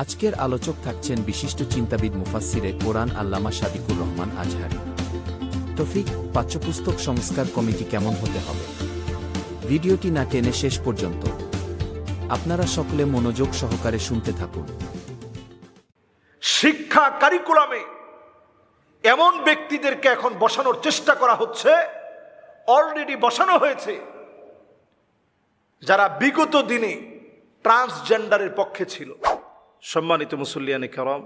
আজকের আলোচক থাকছেন বিশিষ্ট চিন্তাবিদ মুফাসসিরে কোরআন আল্লামা সাদিকুর রহমান আজহারী। টপিক: পাঠ্যপুস্তক সংস্কার কমিটি কেমন হতে হবে। ভিডিওটি না টেনে শেষ পর্যন্ত আপনারা সকলে মনোযোগ সহকারে শুনতে থাকুন। শিক্ষা কারিকুলামে এমন ব্যক্তিদেরকে এখন বসানোর চেষ্টা করা হচ্ছে, অলরেডি বসানো হয়েছে, যারা বিগত দিনে ট্রান্সজেন্ডারের পক্ষে ছিল। সম্মানিত মুসল্লিয়ানে কেরাম,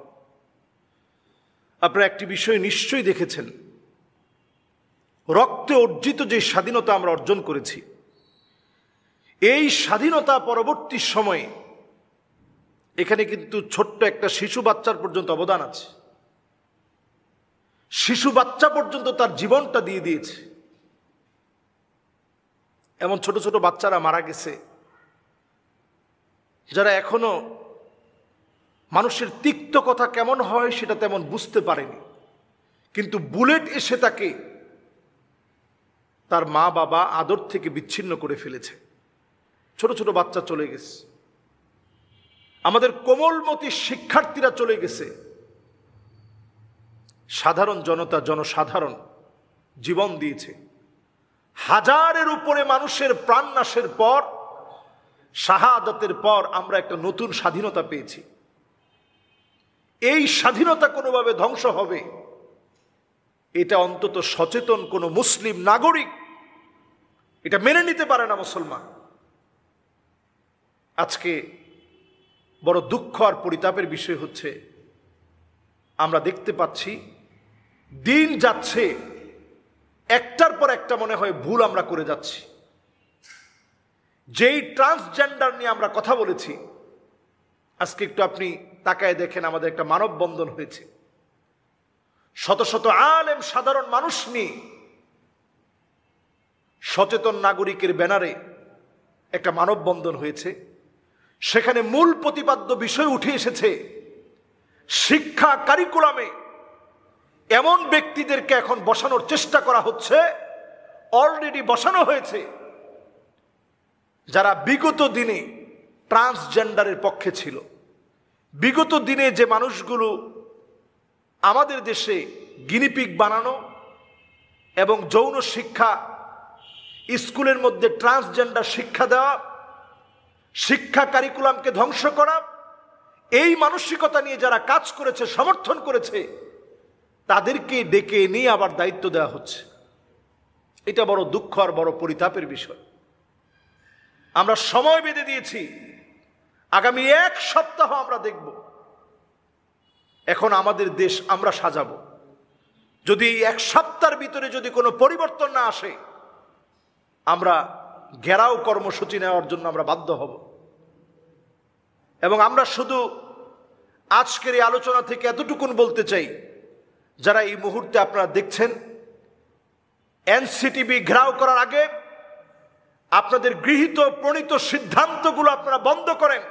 আপনারা একটি বিষয় নিশ্চয়ই দেখেছেন, রক্তে অর্জিত যে স্বাধীনতা আমরা অর্জন করেছি, এই স্বাধীনতা পরবর্তী সময়ে এখানে কিন্তু ছোট্ট একটা শিশু বাচ্চার পর্যন্ত অবদান আছে। শিশু বাচ্চা পর্যন্ত তার জীবনটা দিয়ে দিয়েছে। এমন ছোট ছোট বাচ্চারা মারা গেছে, যারা এখনো মানুষের তিক্ত কথা কেমন হয় সেটা তেমন বুঝতে পারেনি, কিন্তু বুলেট এসে তাকে তার মা বাবা আদর থেকে বিচ্ছিন্ন করে ফেলেছে। ছোট ছোট বাচ্চা চলে গেছে, আমাদের কোমলমতি শিক্ষার্থীরা চলে গেছে, সাধারণ জনতা, জনসাধারণ জীবন দিয়েছে। হাজারের উপরে মানুষের প্রাণ নাশের পর, শাহাদাতের পর আমরা একটা নতুন স্বাধীনতা পেয়েছি। এই স্বাধীনতা কোনোভাবে ধ্বংস হবে, এটা অন্তত সচেতন কোনো মুসলিম নাগরিক এটা মেনে নিতে পারে না। মুসলমান আজকে বড় দুঃখ আর পরিতাপের বিষয় হচ্ছে, আমরা দেখতে পাচ্ছি দিন যাচ্ছে, একটার পর একটা মনে হয় ভুল আমরা করে যাচ্ছি। যেই ট্রান্সজেন্ডার নিয়ে আমরা কথা বলেছি, আজকে একটু আপনি তাকায় দেখেন, আমাদের একটা মানববন্ধন হয়েছে, শত শত আলেম সাধারণ মানুষ নিয়ে সচেতন নাগরিকের ব্যানারে একটা মানববন্ধন হয়েছে। সেখানে মূল প্রতিপাদ্য বিষয় উঠে এসেছে, শিক্ষা কারিকুলামে এমন ব্যক্তিদেরকে এখন বসানোর চেষ্টা করা হচ্ছে, অলরেডি বসানো হয়েছে, যারা বিগত দিনে ট্রান্সজেন্ডারের পক্ষে ছিল। বিগত দিনে যে মানুষগুলো আমাদের দেশে গিনিপিগ বানানো এবং যৌন শিক্ষা, স্কুলের মধ্যে ট্রান্সজেন্ডার শিক্ষা দেওয়া, শিক্ষা কারিকুলামকে ধ্বংস করা, এই মানসিকতা নিয়ে যারা কাজ করেছে, সমর্থন করেছে, তাদেরকে ডেকে নিয়ে আবার দায়িত্ব দেওয়া হচ্ছে। এটা বড় দুঃখ আর বড় পরিতাপের বিষয়। আমরা সময় বেঁধে দিয়েছি, আগামী এক সপ্তাহ আমরা দেখব। এখন আমাদের দেশ আমরা সাজাবো। যদি এই এক সপ্তাহের ভিতরে যদি কোনো পরিবর্তন না আসে, আমরা ঘেরাও কর্মসূচি নেওয়ার জন্য আমরা বাধ্য হব। এবং আমরা শুধু আজকের এই আলোচনা থেকে এতটুকুন বলতে চাই, যারা এই মুহূর্তে আপনারা দেখছেন, এনসিটিবি ঘেরাও করার আগে আপনাদের গৃহীত প্রণীত সিদ্ধান্তগুলো আপনারা বন্ধ করেন।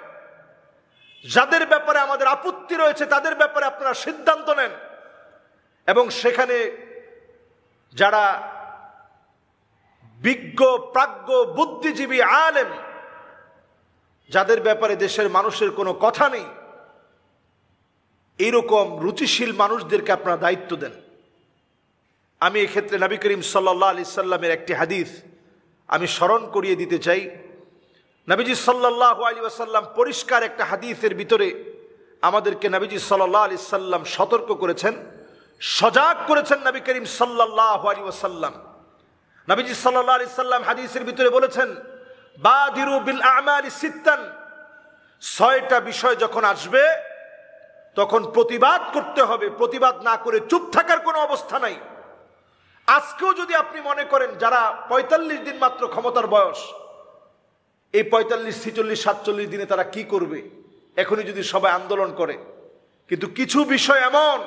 যাদের ব্যাপারে আমাদের আপত্তি রয়েছে তাদের ব্যাপারে আপনারা সিদ্ধান্ত নেন, এবং সেখানে যারা বিজ্ঞ প্রাজ্ঞ বুদ্ধিজীবী আলেম, যাদের ব্যাপারে দেশের মানুষের কোনো কথা নেই, এইরকম রুচিশীল মানুষদেরকে আপনারা দায়িত্ব দেন। আমি এক্ষেত্রে নবী করিম সাল্লাল্লাহু আলাইহি সাল্লামের একটি হাদিস আমি স্মরণ করিয়ে দিতে চাই। নবীজি সাল্লাল্লাহু আলাইহি ওয়াসাল্লাম পরিষ্কার একটা হাদিসের ভিতরে আমাদেরকে নবীজি সাল্লাল্লাহু আলাইহি সাল্লাম সতর্ক করেছেন, সজাগ করেছেন। নবী করিম সাল্লাল্লাহু আলাইহি ওয়াসাল্লাম, নবীজি সাল্লাল্লাহু আলাইহি সাল্লাম হাদিসের ভিতরে বলেছেন, বাদিরু বিল আমালি সিত্তান, 6টা বিষয় যখন আসবে তখন প্রতিবাদ করতে হবে। প্রতিবাদ না করে চুপ থাকার কোনো অবস্থা নাই। আজকেও যদি আপনি মনে করেন যারা 45 দিন মাত্র ক্ষমতার বয়স, এই 45, 46, 47 দিনে তারা কি করবে, এখনই যদি সবাই আন্দোলন করে, কিন্তু কিছু বিষয় এমন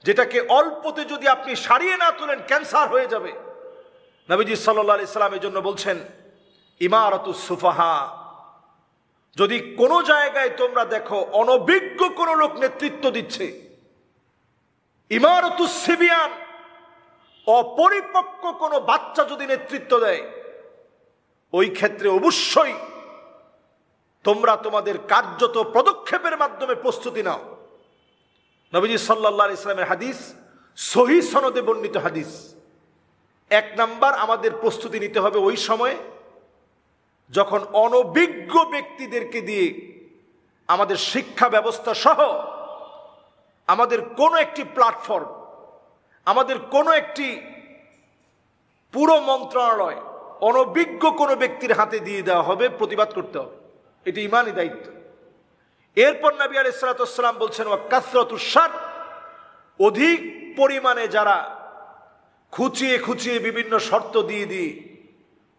যেটাকে অল্পতে যদি আপনি সারিয়ে না তোলেন ক্যান্সার হয়ে যাবে। নবীজি সাল্লাল্লাহু আলাইহি সাল্লাম এই জন্য বলছেন, ইমারাতুস সুফাহা, যদি কোনো জায়গায় তোমরা দেখো অনভিজ্ঞ কোনো লোক নেতৃত্ব দিচ্ছে, ইমারাতুস সিবিয়ান, অপরিপক্ক কোনো বাচ্চা যদি নেতৃত্ব দেয়, ওই ক্ষেত্রে অবশ্যই তোমরা তোমাদের কার্যত পদক্ষেপের মাধ্যমে প্রস্তুতি নাও। নবীজি সাল্লাল্লাহু আলাইহি সাল্লামের হাদিস, সহিহ সনদে বর্ণিত হাদিস। 1 নাম্বার, আমাদের প্রস্তুতি নিতে হবে ওই সময় যখন অনভিজ্ঞ ব্যক্তিদেরকে দিয়ে আমাদের শিক্ষা ব্যবস্থা সহ আমাদের কোনো একটি প্ল্যাটফর্ম, আমাদের কোনো একটি পুরো মন্ত্রণালয় অনভিজ্ঞ কোনো ব্যক্তির হাতে দিয়ে দেওয়া হবে, প্রতিবাদ করতে হবে। এটি ইমানি দায়িত্ব। এরপর নবী আলাইহিস সালাতু ওয়াস সালাম বলছেন, ওয়া কাসরাতুশ শার, অধিক পরিমাণে যারা খুঁচিয়ে খুঁচিয়ে বিভিন্ন শর্ত দিয়ে দিয়ে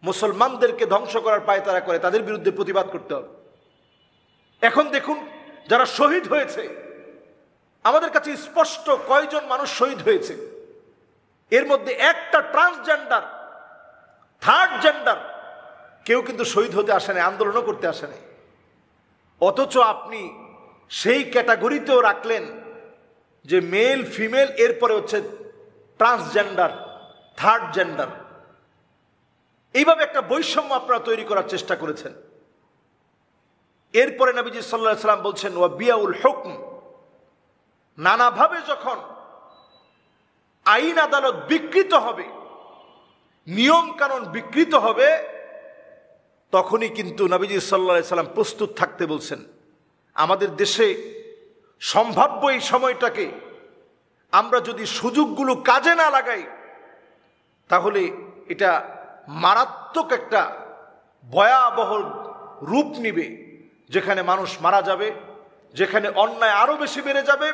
মুসলমানদেরকে ধ্বংস করার পায়তারা করে, তাদের বিরুদ্ধে প্রতিবাদ করতে হবে। এখন দেখুন, যারা শহীদ হয়েছে, আমাদের কাছে স্পষ্ট কয়জন মানুষ শহীদ হয়েছে। এর মধ্যে একটা ট্রান্সজেন্ডার, থার্ড জেন্ডার কেউ কিন্তু শহীদ হতে আসে নাই, আন্দোলনও করতে আসে নাই। অথচ আপনি সেই ক্যাটাগরিতেও রাখলেন যে মেল ফিমেল, এরপরে হচ্ছে ট্রান্সজেন্ডার, থার্ড জেন্ডার। এইভাবে একটা বৈষম্য আপনারা তৈরি করার চেষ্টা করেছেন। এরপরে নবীজি সাল্লাল্লাহু আলাইহি সাল্লাম বলছেন, ওয়া বিয়াউল হুকম, নানাভাবে যখন আইন আদালত বিকৃত হবে, নিয়ম কানুন বিকৃত হবে, তখনই কিন্তু নবীজি সাল্লাল্লাহু আলাইহি সাল্লাম প্রস্তুত থাকতে বলছেন। আমাদের দেশে সম্ভাব্য এই সময়টাকে আমরা যদি সুযোগগুলো কাজে না লাগাই, তাহলে এটা মারাত্মক একটা ভয়াবহ রূপ নিবে, যেখানে মানুষ মারা যাবে, যেখানে অন্যায় আরো বেশি বেড়ে যাবে,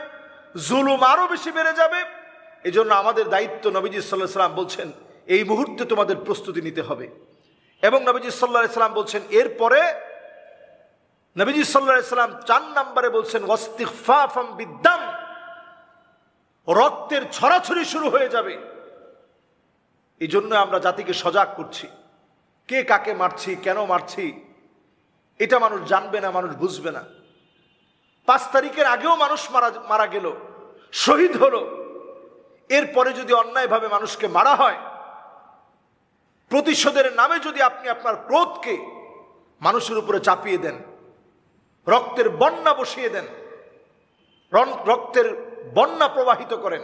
জুলুম আরো বেশি বেড়ে যাবে। এই জন্য আমাদের দায়িত্ব, নবীজি সাল্লাল্লাহু আলাইহি সাল্লাম বলছেন, এই মুহূর্তে তোমাদের প্রস্তুতি নিতে হবে। এবং নবীজি সাল্লাল্লাহু আলাইহি সাল্লাম বলছেন, এরপরে নবীজি সাল্লাল্লাহু আলাইহি সাল্লাম 4 নম্বরে বলছেন, ওয়াস্তিগফাফাম বিদ্দাম, রক্তের ছড়াছড়ি শুরু হয়ে যাবে। এই জন্য আমরা জাতিকে সজাগ করছি। কে কাকে মারছি, কেন মারছি, এটা মানুষ জানবে না, মানুষ বুঝবে না। 5 তারিখের আগেও মানুষ মারা গেল, শহীদ হলো। এরপরে যদি অন্যায়ভাবে মানুষকে মারা হয়, প্রতিশোধের নামে যদি আপনি আপনার ক্রোধকে মানুষের উপরে চাপিয়ে দেন, রক্তের বন্যা বসিয়ে দেন, রক্তের বন্যা প্রবাহিত করেন,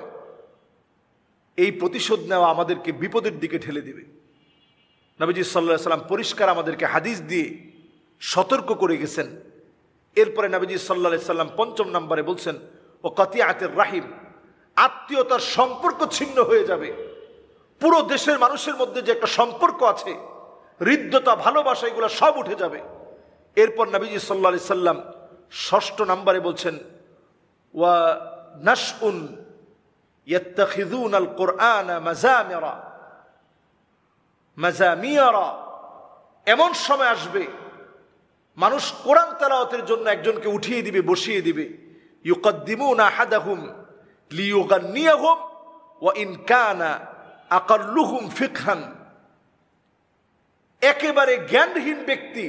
এই প্রতিশোধ নেওয়া আমাদেরকে বিপদের দিকে ঠেলে দিবে। নবীজি সাল্লাল্লাহু আলাইহি সাল্লাম পরিষ্কার আমাদেরকে হাদিস দিয়ে সতর্ক করে গেছেন। এরপরে নবীজি সাল্লাল্লাহু আলাইহি সাল্লাম 5 নম্বরে বলছেন, ও কাতিয়াতুর রাহিম, আত্মীয়তার সম্পর্ক ছিন্ন হয়ে যাবে। পুরো দেশের মানুষের মধ্যে যে একটা সম্পর্ক আছে, হৃদ্যতা, ভালোবাসা, এগুলো সব উঠে যাবে। এরপর নবীজি সাল্লাল্লাহু আলাইহি সাল্লাম 6 নম্বরে বলছেন, ওয়া নাশউন ইয়াত্তাখিযুনাল কুরআনা মাযামিরা, এমন সময় আসবে মানুষ কোরআন তেলাওয়াতের জন্য একজনকে উঠিয়ে দিবে, বসিয়ে দিবে। ইউকাদ্দিমুনা আহাদাহুম লিয়ুগান্নিয়াহুম ওয়া ইন কানা আকাল্লুহুম ফিকহান, একেবারে জ্ঞানহীন ব্যক্তি,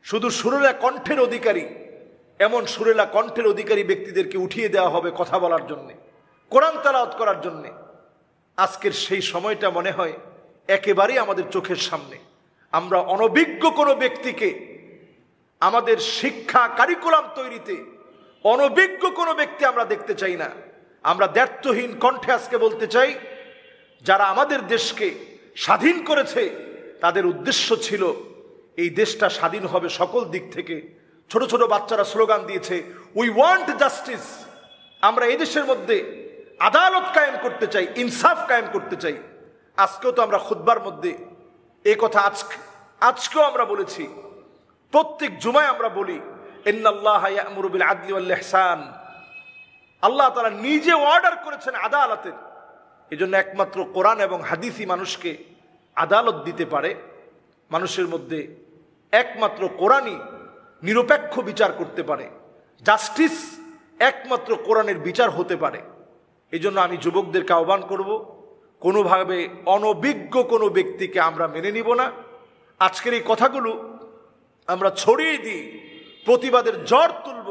শুধু সুরেলা কণ্ঠের অধিকারী, এমন সুরেলা কণ্ঠের অধিকারী ব্যক্তিদেরকে উঠিয়ে দেওয়া হবে কথা বলার জন্যে, কোরআন তেলাওয়াত করার জন্যে। আজকের সেই সময়টা মনে হয় একেবারেই আমাদের চোখের সামনে। আমরা অনভিজ্ঞ কোনো ব্যক্তিকে আমাদের শিক্ষা কারিকুলাম তৈরিতে অনভিজ্ঞ কোনো ব্যক্তি আমরা দেখতে চাই না। আমরা দ্ব্যর্থহীন কণ্ঠে আজকে বলতে চাই, যারা আমাদের দেশকে স্বাধীন করেছে, তাদের উদ্দেশ্য ছিল এই দেশটা স্বাধীন হবে সকল দিক থেকে। ছোট ছোট বাচ্চারা স্লোগান দিয়েছে, উই ওয়ান্ট জাস্টিস। আমরা এই দেশের মধ্যে আদালত কায়েম করতে চাই, ইনসাফ কায়েম করতে চাই। আজকেও তো আমরা খুতবার মধ্যে এই কথা আজকেও আমরা বলেছি, প্রত্যেক জুমায় আমরা বলি, ইন্নাল্লাহা ইয়া'মুরু বিল আদলি ওয়াল ইহসান। আল্লাহ তাআলা নিজে অর্ডার করেছেন আদালতের। এজন্য একমাত্র কোরআন এবং হাদিসই মানুষকে আদালত দিতে পারে। মানুষের মধ্যে একমাত্র কোরআনই নিরপেক্ষ বিচার করতে পারে। জাস্টিস একমাত্র কোরআনের বিচার হতে পারে। এই জন্য আমি যুবকদেরকে আহ্বান করব, কোনোভাবে অনভিজ্ঞ কোনো ব্যক্তিকে আমরা মেনে নিব না। আজকের এই কথাগুলো আমরা ছড়িয়ে দিই, প্রতিবাদের ঝড় তুলব,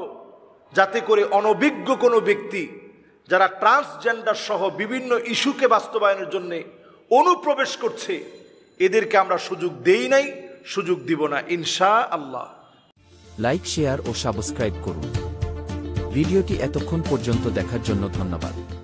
যাতে করে অনভিজ্ঞ কোনো ব্যক্তি যারা ট্রান্সজেন্ডার সহ বিভিন্ন ইস্যুকে বাস্তবায়নের জন্য অনুপ্রবেশ করছে, এদেরকে আমরা সুযোগ দেই নাই, সুযোগ দিব না ইনশাআল্লাহ। লাইক, শেয়ার ও সাবস্ক্রাইব করুন। ভিডিওটি এতক্ষণ পর্যন্ত দেখার জন্য ধন্যবাদ।